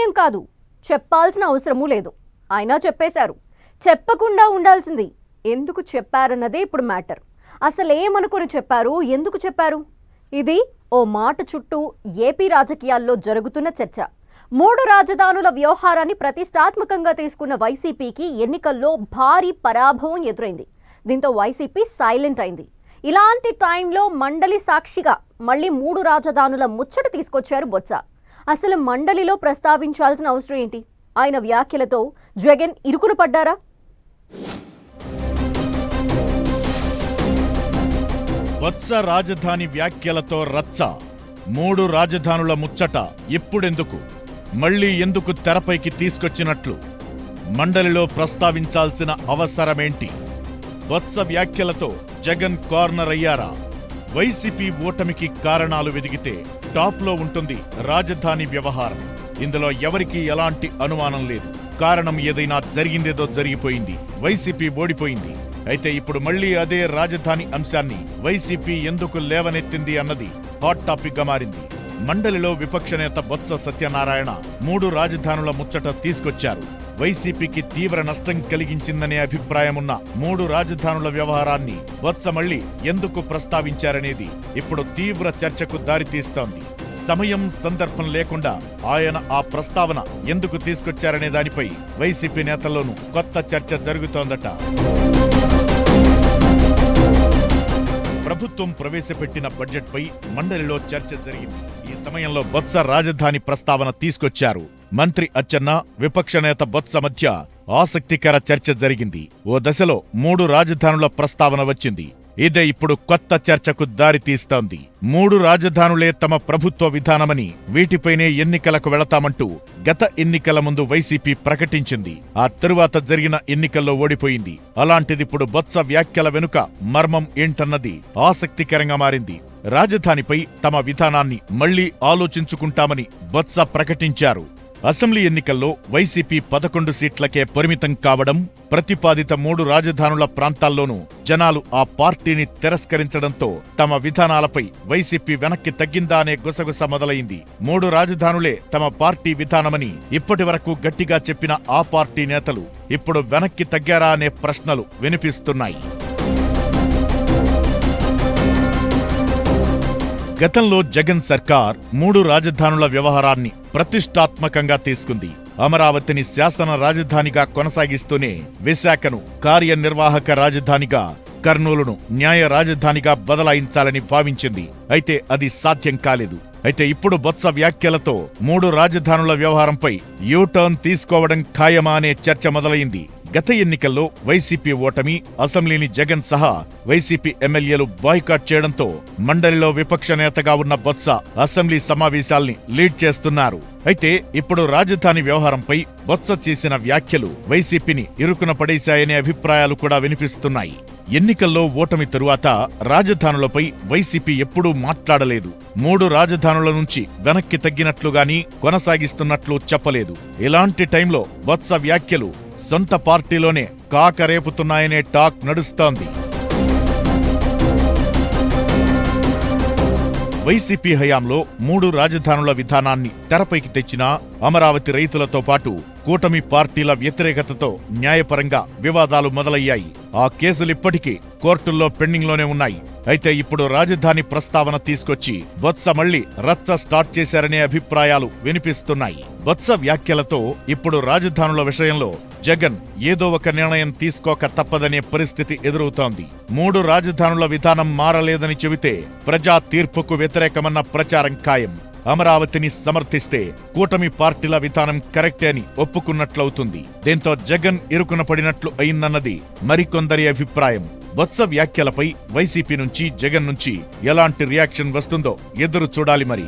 సమయం కాదు, చెప్పాల్సిన అవసరమూ లేదు. అయినా చెప్పేశారు. చెప్పకుండా ఉండాల్సింది. ఎందుకు చెప్పారన్నదే ఇప్పుడు మ్యాటర్. అసలు ఏమనుకొని చెప్పారు, ఎందుకు చెప్పారు? ఇది ఓ మాట చుట్టూ ఏపీ రాజకీయాల్లో జరుగుతున్న చర్చ. 3 రాజధానుల వ్యవహారాన్ని ప్రతిష్టాత్మకంగా తీసుకున్న వైసీపీకి ఎన్నికల్లో భారీ పరాభవం ఎదురైంది. దీంతో వైసీపీ సైలెంట్ అయింది. ఇలాంటి టైంలో మండలి సాక్షిగా మళ్ళీ 3 రాజధానుల ముచ్చట తీసుకొచ్చారు బొత్స. అసలు మండలిలో ప్రస్తావించాల్సిన అవసరం ఏంటి? ఆయన వ్యాఖ్యలతో జగన్ ఇరుకున పడ్డారా? బొత్స రాజధాని వ్యాఖ్యలతో రచ్చ. 3 రాజధానుల ముచ్చట ఇప్పుడెందుకు, మళ్లీ ఎందుకు తెరపైకి తీసుకొచ్చినట్లు? మండలిలో ప్రస్తావించాల్సిన అవసరమేంటి? బొత్స వ్యాఖ్యలతో జగన్ కార్నర్ అయ్యారా? వైసీపీ ఓటమికి కారణాలు వెదిగితే టాప్లో ఉంటుంది రాజధాని వ్యవహారం. ఇందులో ఎవరికీ ఎలాంటి అనుమానం లేదు. కారణం ఏదైనా జరిగిందేదో జరిగిపోయింది. వైసీపీ ఓడిపోయింది. అయితే ఇప్పుడు మళ్లీ అదే రాజధాని అంశాన్ని వైసీపీ ఎందుకు లేవనెత్తింది అన్నది హాట్ టాపిక్ గా మారింది. మండలిలో విపక్ష నేత బొత్స సత్యనారాయణ 3 రాజధానుల ముచ్చట తీసుకొచ్చారు. వైసీపీకి తీవ్ర నష్టం కలిగించిందనే అభిప్రాయమున్న 3 రాజధానుల వ్యవహారాన్ని బొత్స మళ్లీ ఎందుకు ప్రస్తావించారనేది ఇప్పుడు తీవ్ర చర్చకు దారితీస్తోంది. సమయం సందర్భం లేకుండా ఆయన ఆ ప్రస్తావన ఎందుకు తీసుకొచ్చారనే దానిపై వైసీపీ నేతల్లోనూ కొత్త చర్చ జరుగుతోందట. ప్రభుత్వం ప్రవేశపెట్టిన బడ్జెట్పై మండలిలో చర్చ జరిగింది. ఈ సమయంలో బొత్స రాజధాని ప్రస్తావన తీసుకొచ్చారు. మంత్రి అచ్చెన్న, విపక్ష నేత బొత్స మధ్య ఆసక్తికర చర్చ జరిగింది. ఓ దశలో 3 రాజధానుల ప్రస్తావన వచ్చింది. ఇదే ఇప్పుడు కొత్త చర్చకు దారితీస్తోంది. 3 రాజధానులే తమ ప్రభుత్వ విధానమని, వీటిపైనే ఎన్నికలకు వెళతామంటూ గత ఎన్నికల ముందు వైసీపీ ప్రకటించింది. ఆ తరువాత జరిగిన ఎన్నికల్లో ఓడిపోయింది. అలాంటిదిప్పుడు బొత్స వ్యాఖ్యల వెనుక మర్మం ఏంటన్నది ఆసక్తికరంగా మారింది. రాజధానిపై తమ విధానాన్ని మళ్లీ ఆలోచించుకుంటామని బొత్స ప్రకటించారు. అసెంబ్లీ ఎన్నికల్లో వైసీపీ 11 సీట్లకే పరిమితం కావడం, ప్రతిపాదిత 3 రాజధానుల ప్రాంతాల్లోనూ జనాలు ఆ పార్టీని తిరస్కరించడంతో తమ విధానాలపై వైసీపీ వెనక్కి తగ్గిందా అనే గుసగుస మొదలైంది. 3 రాజధానులే తమ పార్టీ విధానమని ఇప్పటి వరకు గట్టిగా చెప్పిన ఆ పార్టీ నేతలు ఇప్పుడు వెనక్కి తగ్గారా అనే ప్రశ్నలు వినిపిస్తున్నాయి. గతంలో జగన్ సర్కార్ 3 రాజధానుల వ్యవహారాన్ని ప్రతిష్టాత్మకంగా తీసుకుంది. అమరావతిని శాసన రాజధానిగా కొనసాగిస్తూనే విశాఖను కార్యనిర్వాహక రాజధానిగా, కర్నూలును న్యాయ రాజధానిగా బదలాయించాలని భావించింది. అయితే అది సాధ్యం కాలేదు. అయితే ఇప్పుడు బొత్స వ్యాఖ్యలతో 3 రాజధానుల వ్యవహారంపై యూటర్న్ తీసుకోవడం ఖాయమా అనే చర్చ మొదలైంది. గత ఎన్నికల్లో వైసీపీ ఓటమి, అసెంబ్లీని జగన్ సహా వైసీపీ ఎమ్మెల్యేలు బాయ్కాట్ చేయడంతో మండలిలో విపక్ష నేతగా ఉన్న బొత్స అసెంబ్లీ సమావేశాల్ని లీడ్ చేస్తున్నారు. అయితే ఇప్పుడు రాజధాని వ్యవహారంపై బొత్స చేసిన వ్యాఖ్యలు వైసీపీని ఇరుకున పడేశాయనే అభిప్రాయాలు కూడా వినిపిస్తున్నాయి. ఎన్నికల్లో ఓటమి తరువాత రాజధానులపై వైసీపీ ఎప్పుడూ మాట్లాడలేదు. 3 రాజధానుల నుంచి వెనక్కి తగ్గినట్లుగాని కొనసాగిస్తున్నట్లు చెప్పలేదు. ఇలాంటి టైంలో బొత్స వ్యాఖ్యలు సొంత పార్టీలోనే కాకరేపుతున్నాయనే టాక్ నడుస్తోంది. వైసీపీ హయాంలో 3 రాజధానుల విధానాన్ని తెరపైకి తెచ్చినా అమరావతి రైతులతో పాటు కూటమి పార్టీల వ్యతిరేకతతో న్యాయపరంగా వివాదాలు మొదలయ్యాయి. ఆ కేసులిప్పటికీ కోర్టుల్లో పెండింగ్లోనే ఉన్నాయి. అయితే ఇప్పుడు రాజధాని ప్రస్తావన తీసుకొచ్చి బొత్స మళ్లీ రచ్చ స్టార్ట్ చేశారనే అభిప్రాయాలు వినిపిస్తున్నాయి. బొత్స వ్యాఖ్యలతో ఇప్పుడు రాజధానుల విషయంలో జగన్ ఏదో ఒక నిర్ణయం తీసుకోక తప్పదనే పరిస్థితి ఎదురవుతోంది. 3 రాజధానుల విధానం మారలేదని చెబితే ప్రజా తీర్పుకు వ్యతిరేకమన్న ప్రచారం ఖాయం. అమరావతిని సమర్థిస్తే కూటమి పార్టీల విధానం కరెక్టే అని ఒప్పుకున్నట్లవుతుంది. దీంతో జగన్ ఇరుకున పడినట్లు అయిందన్నది మరికొందరి అభిప్రాయం. బొత్స వ్యాఖ్యలపై వైసీపీ నుంచి, జగన్ నుంచి ఎలాంటి రియాక్షన్ వస్తుందో ఎదురు చూడాలి మరి.